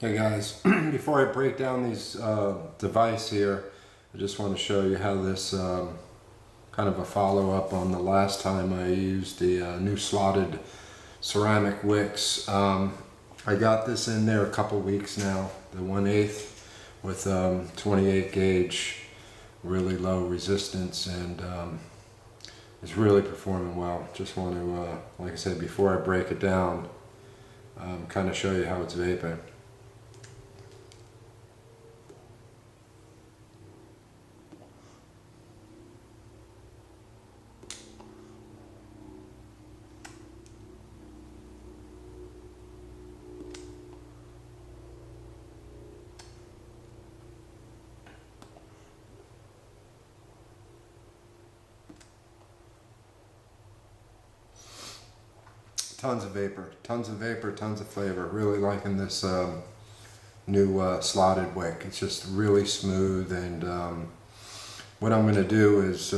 Hey guys, before I break down these device here, I just want to show you how this kind of a follow-up on the last time I used the new slotted ceramic wicks. I got this in there a couple weeks now, the 1/8 with 28 gauge, really low resistance, and it's really performing well. Just want to, like I said, before I break it down, kind of show you how it's vaping. Tons of vapor, tons of flavor. Really liking this new slotted wick. It's just really smooth, and what I'm going to do is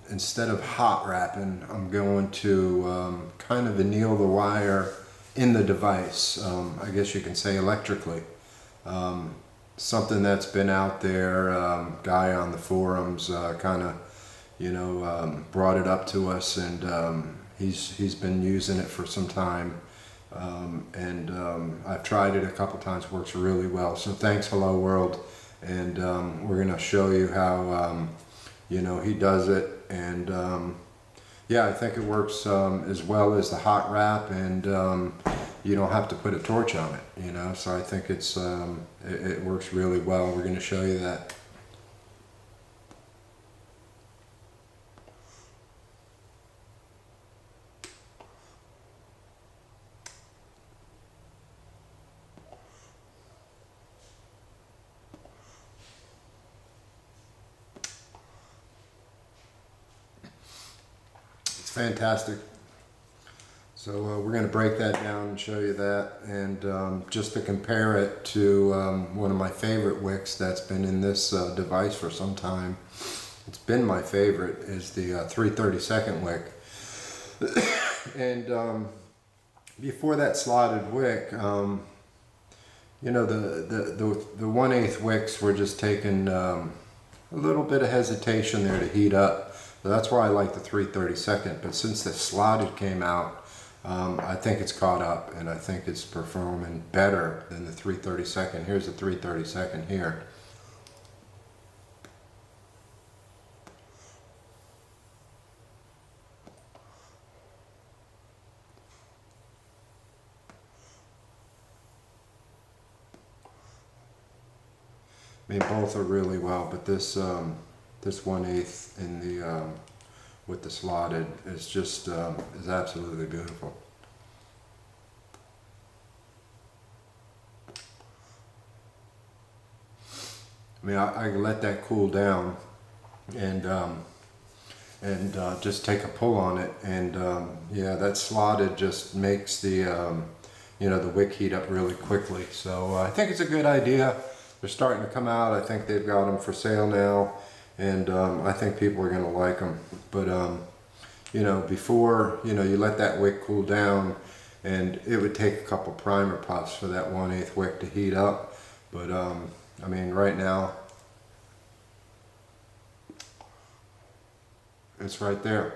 instead of hot wrapping, I'm going to kind of anneal the wire in the device. I guess you can say electrically. Something that's been out there, guy on the forums kind of, brought it up to us, and he's been using it for some time, and I've tried it a couple times. Works really well. So thanks, Hello World, and we're gonna show you how he does it, and yeah, I think it works as well as the hot wrap, and you don't have to put a torch on it, so I think it works really well. We're going to show you that. Fantastic. So we're going to break that down and show you that, and just to compare it to one of my favorite wicks that's been in this device for some time. It's been my favorite, is the 3/32 wick. And before that slotted wick, the 1/8 wicks were just taking a little bit of hesitation there to heat up. So that's why I like the 3/32. But since the slotted came out, I think it's caught up, and I think it's performing better than the 3/32. Here's the 3/32 here. I mean, both are really well, but this 1/8 in the with the slotted is just is absolutely beautiful. I mean, I let that cool down, and just take a pull on it, and yeah, that slotted just makes the the wick heat up really quickly. So I think it's a good idea. They're starting to come out. I think they've got them for sale now, and I think people are going to like them. But before you let that wick cool down, and it would take a couple primer puffs for that 1/8 wick to heat up. But I mean, right now it's right there.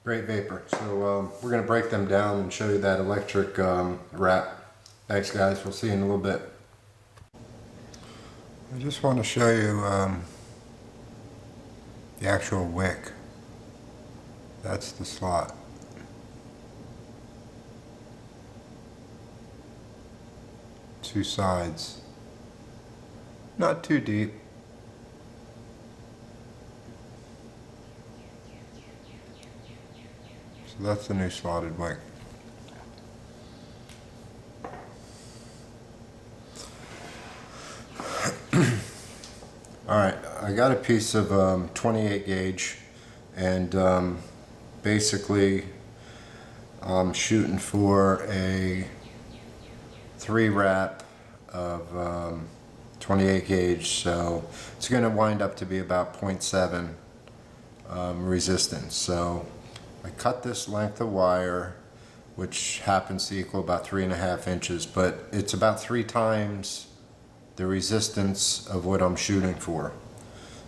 Great vapor. So we're going to break them down and show you that electric wrap. Thanks guys, we'll see you in a little bit. I just want to show you the actual wick. That's the slot. Two sides. Not too deep. So that's the new slotted wick. Alright, I got a piece of 28 gauge, and basically I'm shooting for a 3 wrap of 28 gauge, so it's going to wind up to be about 0.7 resistance. So I cut this length of wire, which happens to equal about 3.5 inches, but it's about 3 times the resistance of what I'm shooting for.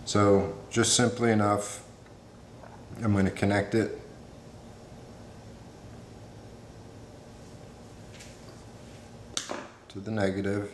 So just simply enough, I'm going to connect it to the negative.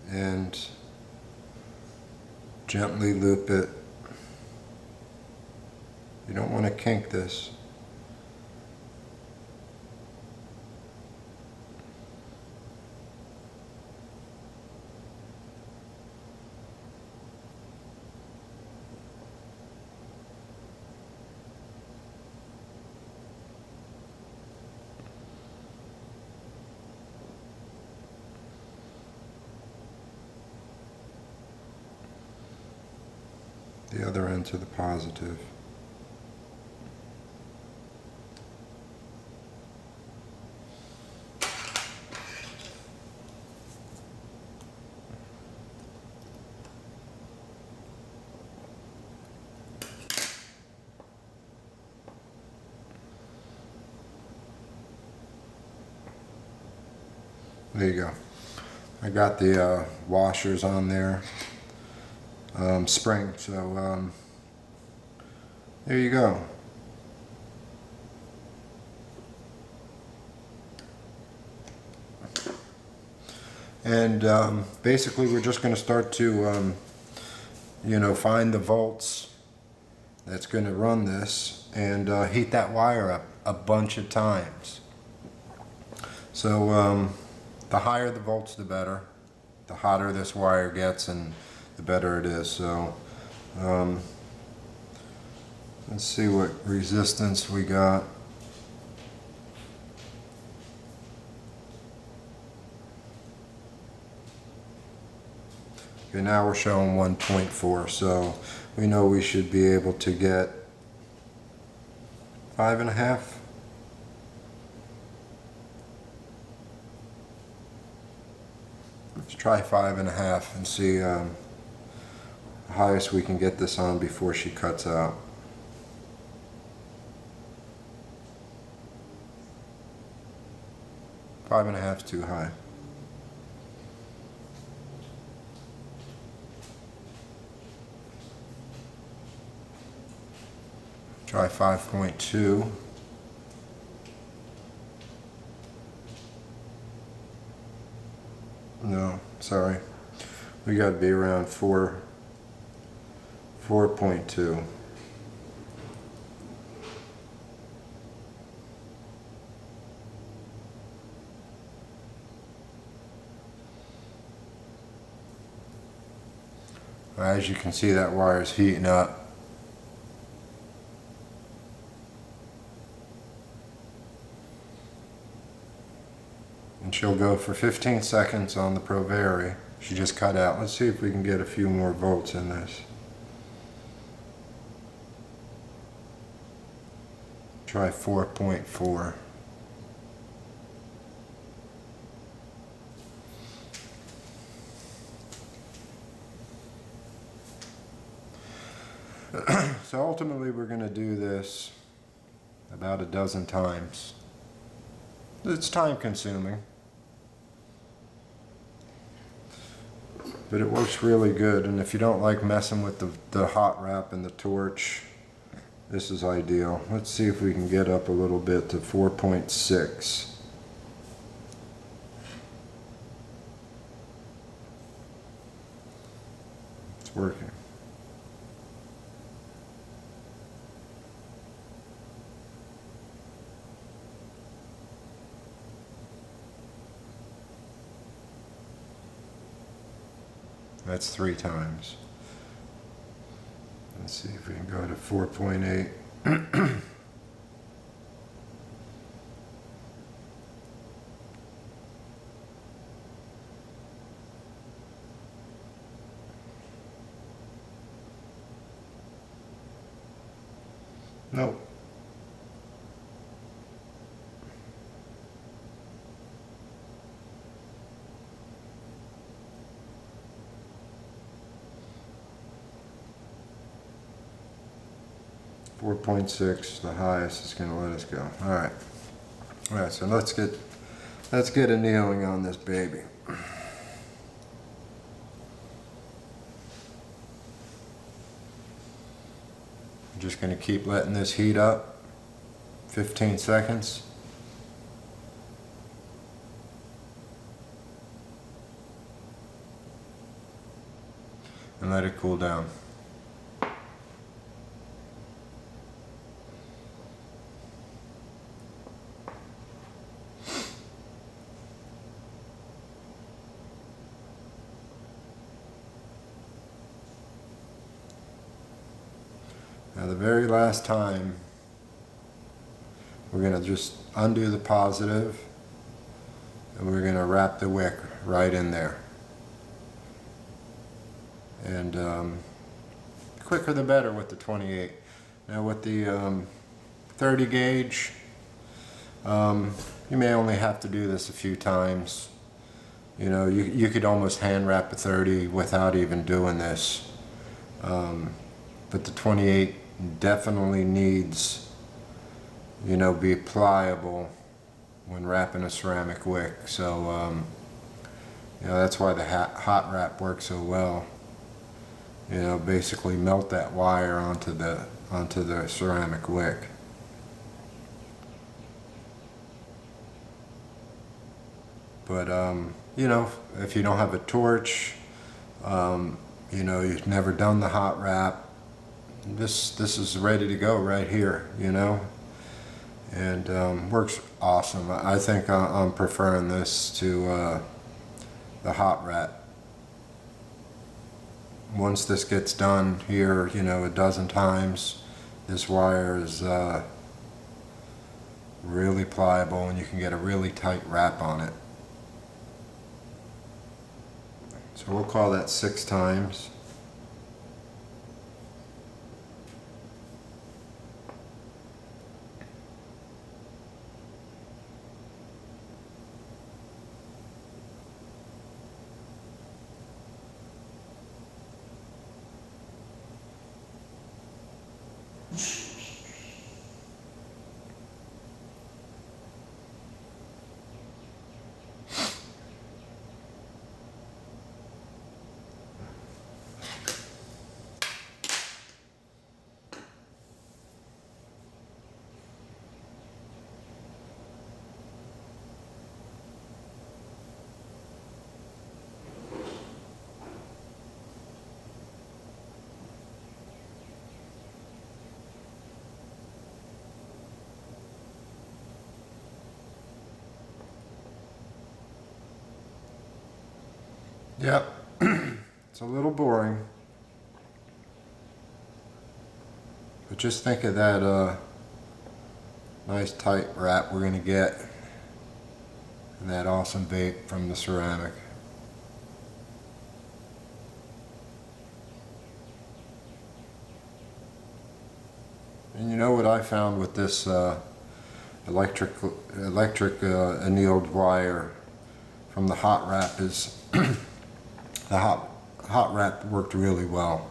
And gently loop it. You don't want to kink this. The other end to the positive. There you go. I got the washers on there. Spring, so there you go. And basically we're just going to start to find the volts that's going to run this, and heat that wire up a bunch of times. So the higher the volts, the better. The hotter this wire gets, and the better it is. So let's see what resistance we got. Okay, now we're showing 1.4, so we know we should be able to get 5.5. Let's try 5.5 and see the highest we can get this on before she cuts out. Five and a half is too high. Try 5.2. No, sorry. We got to be around 4.2. As you can see, that wire is heating up. And she'll go for 15 seconds on the Pro-Vari. She just cut out. Let's see if we can get a few more volts in this. Try 4.4. So ultimately we're going to do this about a dozen times. It's time consuming, but it works really good. And if you don't like messing with the hot wrap and the torch, this is ideal. Let's see if we can get up a little bit to 4.6. It's working. That's 3 times. Let's see if we can go to 4.8. Nope. .6, the highest is going to let us go. All right. All right. So let's get annealing on this baby. I'm just going to keep letting this heat up. 15 seconds. And let it cool down. Now the very last time, we're going to just undo the positive and we're going to wrap the wick right in there. And quicker the better with the 28. Now with the 30 gauge, you may only have to do this a few times. You know, you could almost hand wrap a 30 without even doing this. But the 28 definitely needs, you know, be pliable when wrapping a ceramic wick. So, you know, that's why the hot wrap works so well. You know, basically melt that wire onto the ceramic wick. But you know, if you don't have a torch, you know, you've never done the hot wrap, this is ready to go right here, you know, and works awesome. I think I'm preferring this to the hot wrap. Once this gets done here, you know, a dozen times, this wire is really pliable and you can get a really tight wrap on it. So we'll call that 6 times. Yep, it's a little boring, but just think of that nice tight wrap we're going to get and that awesome vape from the ceramic. And you know what I found with this electric annealed wire from the hot wrap is the hot wrap worked really well,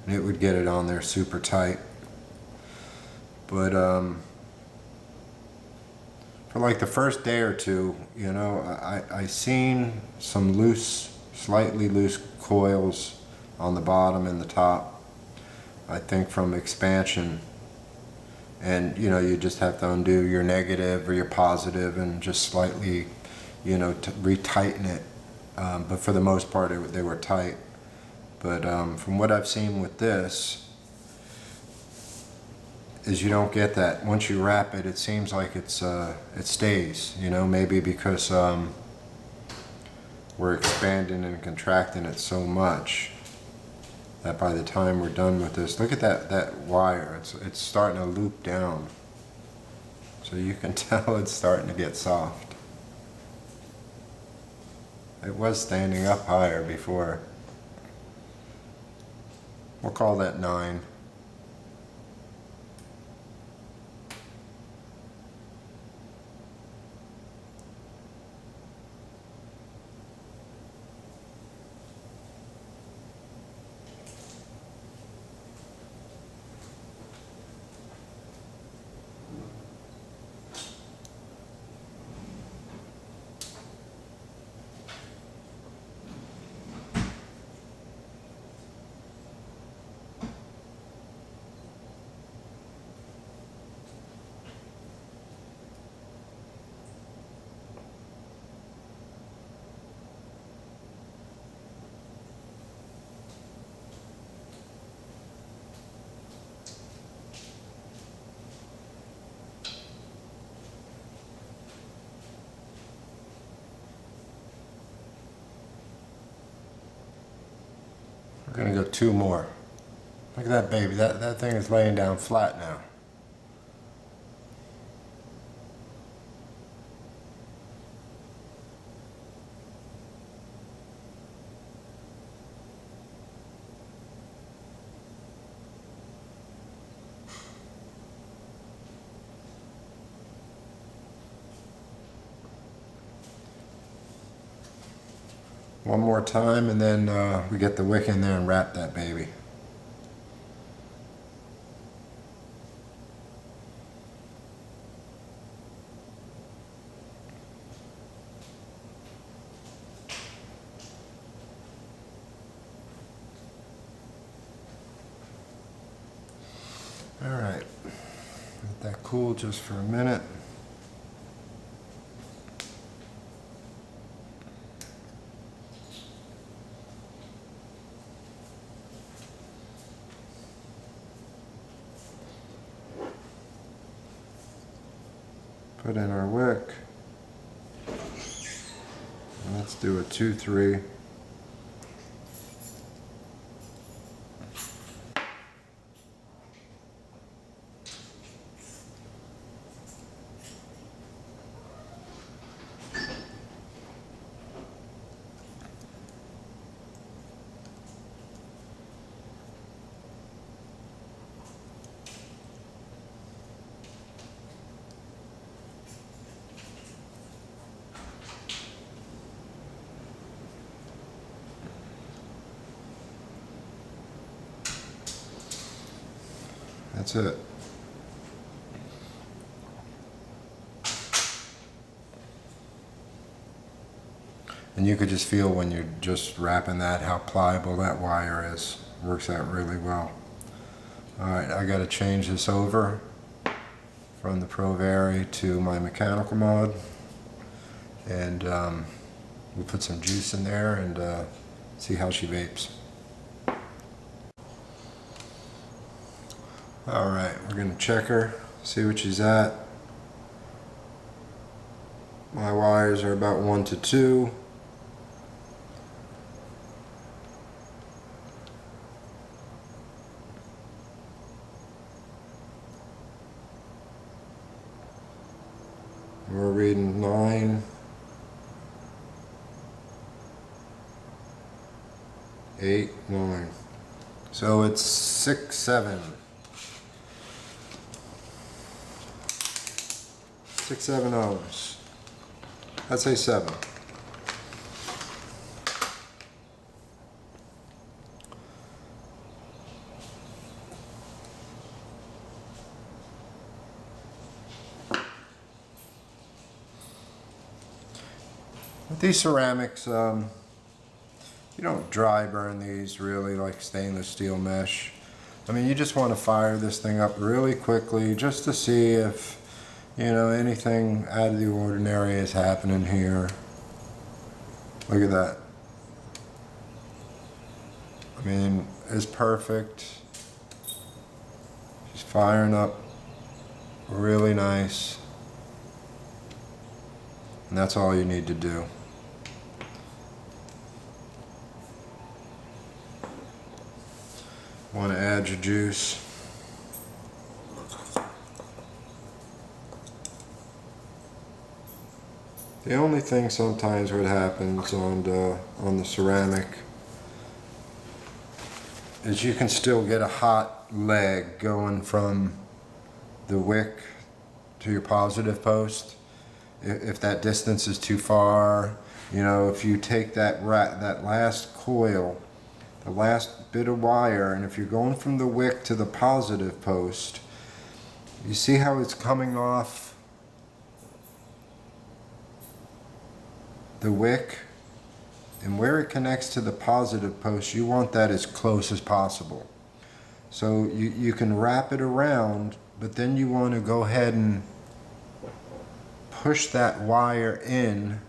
and it would get it on there super tight. But for like the first day or two, you know, I seen some loose, slightly loose coils on the bottom and the top, I think from expansion. And you know, you just have to undo your negative or your positive and just slightly, you know, to retighten it. But for the most part, they were tight. But from what I've seen with this, is you don't get that. Once you wrap it, it seems like it stays. You know, maybe because we're expanding and contracting it so much that by the time we're done with this, look at that wire, it's starting to loop down. So you can tell it's starting to get soft. It was standing up higher before. We'll call that 9. We're gonna go 2 more. Look at that baby, that thing is laying down flat now. One more time and then we get the wick in there and wrap that baby. Alright, let that cool just for a minute. Put in our wick. And let's do a 2-3. That's it. And you could just feel when you're just wrapping that how pliable that wire is. Works out really well. Alright, I got to change this over from the Pro Vari to my mechanical mod. And we'll put some juice in there and see how she vapes. Alright, we're going to check her, see what she's at. My wires are about 1 to 2. We're reading 9, 8, 9. So it's 6, 7. 6, 7 hours. I'd say 7. With these ceramics, you don't dry burn these really like stainless steel mesh. I mean, you just want to fire this thing up really quickly just to see if, you know, anything out of the ordinary is happening here. Look at that. I mean, it's perfect. She's firing up really nice. And that's all you need to do. Want to add your juice. The only thing sometimes what happens on the ceramic is you can still get a hot leg going from the wick to your positive post. If that distance is too far, you know, if you take that last coil, the last bit of wire, and if you're going from the wick to the positive post, you see how it's coming off the wick, and where it connects to the positive post, you want that as close as possible. So you can wrap it around, but then you want to go ahead and push that wire in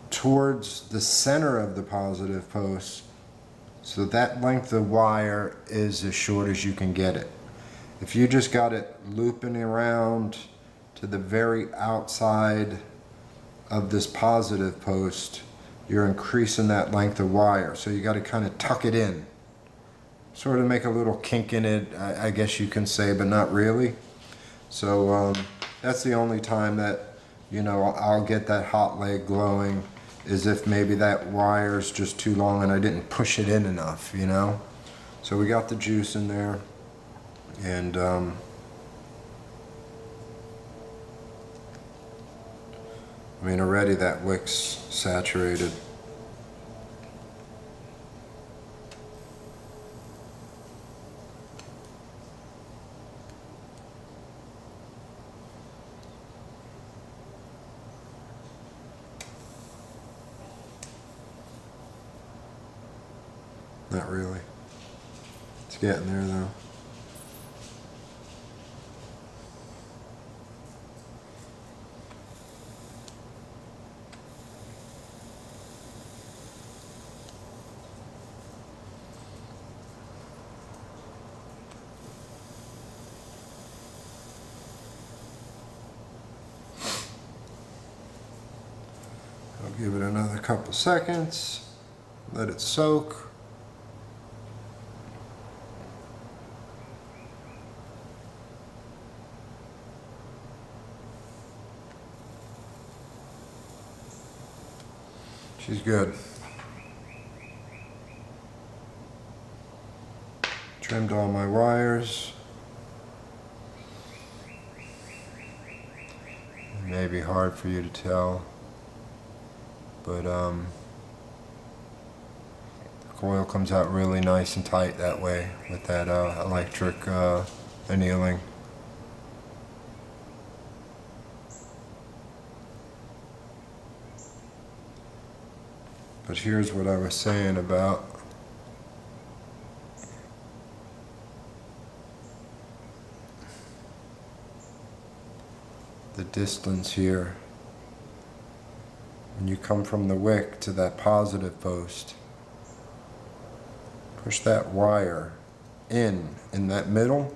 towards the center of the positive post, so that length of wire is as short as you can get it. If you just got it looping around to the very outside of this positive post, you're increasing that length of wire. So you got to kind of tuck it in, sort of make a little kink in it, I guess you can say, but not really. So that's the only time that, you know, I'll get that hot leg glowing, is if maybe that wire's just too long and I didn't push it in enough, you know. So we got the juice in there, and I mean, already that wick's saturated. Not really. It's getting there though. I'll give it another couple seconds, let it soak. She's good. Trimmed all my wires. It may be hard for you to tell, but the coil comes out really nice and tight that way with that electric annealing. But here's what I was saying about the distance here. When you come from the wick to that positive post, push that wire in that middle,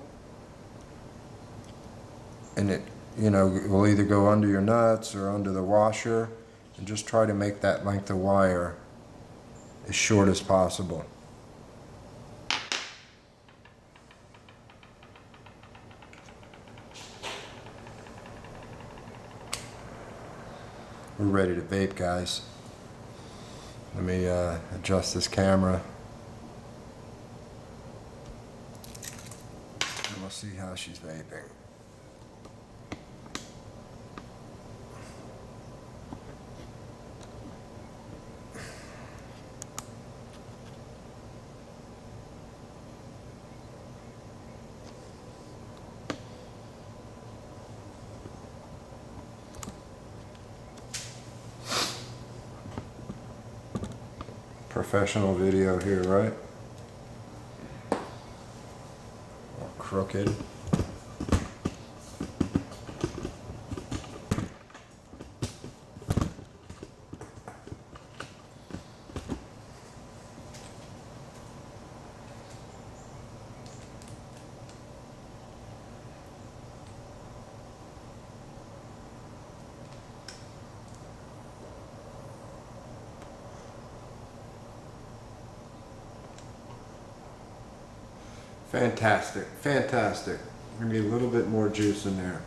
and it, you know, will either go under your nuts or under the washer, and just try to make that length of wire as short as possible. We're ready to vape, guys. Let me adjust this camera, and we'll see how she's vaping. Professional video here, right? All crooked. Fantastic, fantastic. Maybe a little bit more juice in there.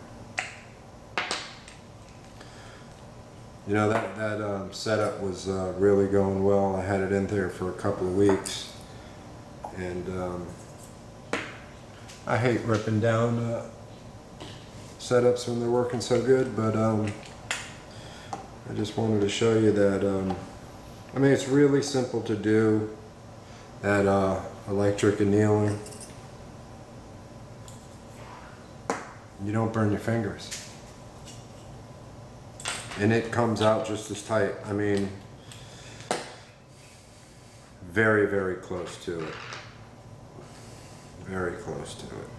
You know, that setup was really going well. I had it in there for a couple of weeks, and I hate ripping down setups when they're working so good, but I just wanted to show you that I mean, it's really simple to do, that electric annealing. You don't burn your fingers. And it comes out just as tight. I mean, very, very close to it. Very close to it.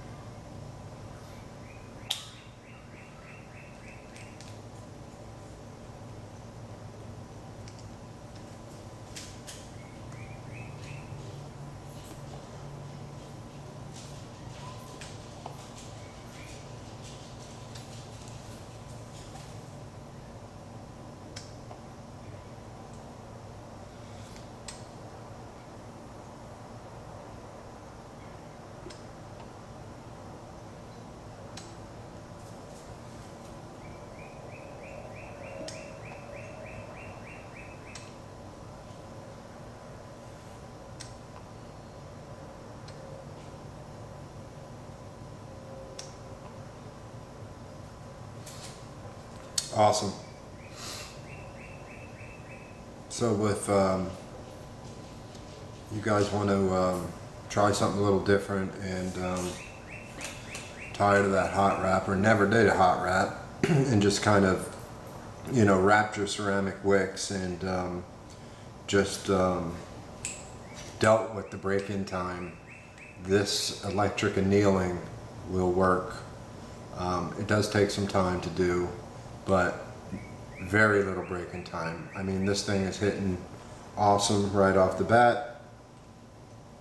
Awesome. So if you guys want to try something a little different and tired of that hot wrap, or never did a hot wrap, and just kind of, you know, wrapped your ceramic wicks and just dealt with the break-in time, this electric annealing will work. It does take some time to do, but very little break-in time. I mean, this thing is hitting awesome right off the bat.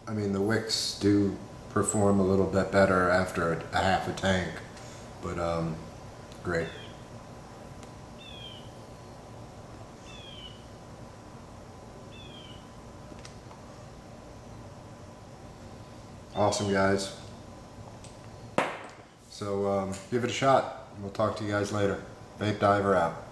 I mean, the wicks do perform a little bit better after a half a tank, but great. Awesome, guys. So give it a shot. We'll talk to you guys later. Vape Diver out.